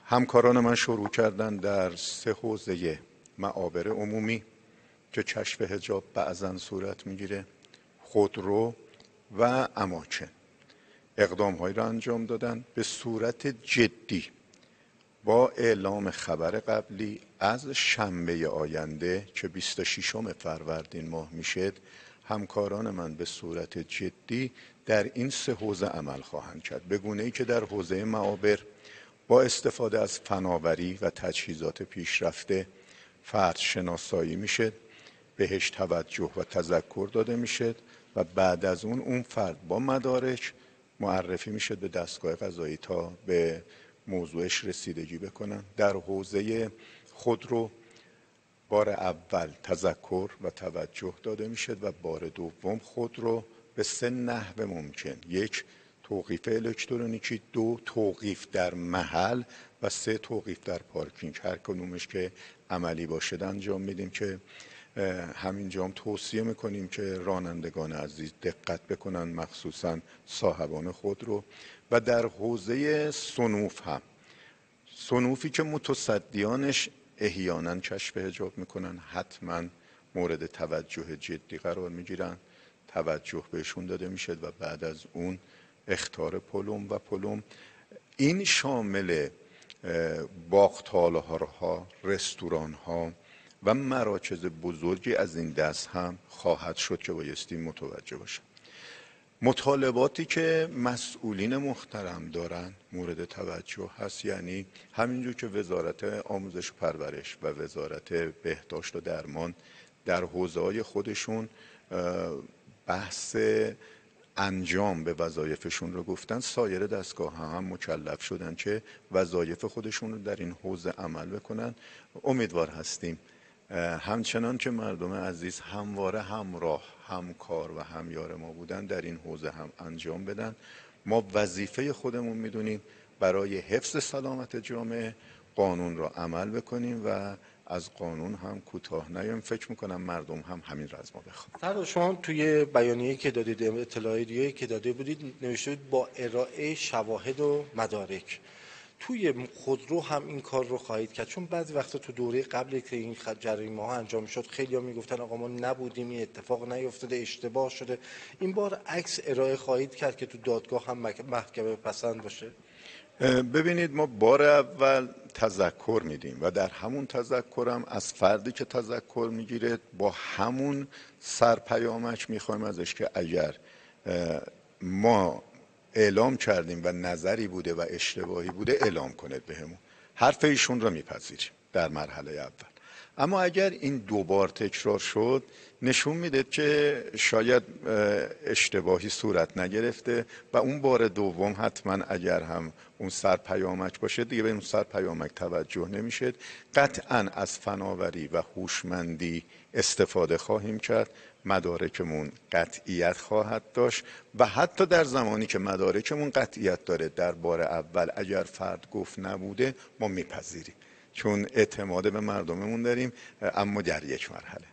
همکاران من شروع کردن در 3 حوزه معابر عمومی که کشف حجاب بعضاً صورت میگیره، خودرو و اماکن، اقدام‌هایی را انجام دادن به صورت جدی. با اعلام خبر قبلی از شنبه آینده که 26 فروردین ماه میشه، همکاران من به صورت جدی در این 3 حوزه عمل خواهند کرد، به گونه‌ای که در حوزه معابر با استفاده از فناوری و تجهیزات پیشرفته فرد شناسایی میشه، بهش توجه و تذکر داده میشه و بعد از اون فرد با مدارک معرفی میشه به دستگاه قضایی تا به موضوعش رسیدگی بکنن. در حوزه خودرو بار اول تذکر و توجه داده میشه و بار دوم خودرو به 3 نحو ممکن: 1 توقیف الکترونیکی، 2 توقیف در محل و 3 توقیف در پارکینگ. هر کدومش که عملی باشه انجام میدیم که همینجا هم توصیه میکنیم که رانندگان عزیز دقت بکنن، مخصوصا صاحبان خودرو. و در حوزه صنوف هم، صنوفی که متصدیانش احیانا کشف حجاب میکنن، حتما مورد توجه جدی قرار میگیرن، توجه بهشون داده میشه و بعد از اون اخطار پلم و پلم. این شامل باغ‌تالارها، رستوران‌ها و مراکز بزرگی از این دست هم خواهد شد که بایستی متوجه باشن. مطالباتی که مسئولین محترم دارن مورد توجه هست، یعنی همینجور که وزارت آموزش و پرورش و وزارت بهداشت و درمان در حوزه‌های خودشون بحث انجام به وظایفشون رو گفتن، سایر دستگاه هم مکلف شدن که وظایف خودشون رو در این حوزه عمل بکنن. امیدوار هستیم همچنان که مردم عزیز همواره همراه، همکار و همیار ما بودن، در این حوزه هم انجام بدن. ما وظیفه خودمون میدونیم برای حفظ سلامت جامعه قانون را عمل بکنیم و از قانون هم کوتاه نیایم. فکر میکنم مردم هم همین را از ما بخوان. سردار، شما توی بیانیه‌ای که دادید، اطلاعیه‌ای که داده بودید، نوشته بود با ارائه شواهد و مدارک. توی خودرو هم این کار رو خواهید کرد؟ چون بعضی وقتا تو دوره قبل که این جریمه ها انجام شد خیلی‌ها میگفتن آقا ما نبودیم، این اتفاق نیفتاده، اشتباه شده. این بار عکس ارائه خواهید کرد که تو دادگاه هم محکمه پسند باشه؟ ببینید، ما بار اول تذکر میدیم و در همون تذکرم از فردی که تذکر میگیره با همون سرپیامک میخوایم ازش که اگر ما اعلام کردیم و نظری بوده و اشتباهی بوده اعلام کنید بهمون. حرف ایشون رو میپذیریم در مرحله اول. اما اگر این 2 بار تکرار شد نشون میده که شاید اشتباهی صورت نگرفته و اون بار دوم حتما اگر هم اون سرپیامک باشه دیگه به اون سرپیامک توجه نمیشه. قطعا از فناوری و هوشمندی استفاده خواهیم کرد، مدارکمون قطعیت خواهد داشت و حتی در زمانی که مدارکمون قطعیت داره در بار اول اگر فرد گفت نبوده ما میپذیریم، چون اعتماد به مردممون داریم، اما در یک مرحله.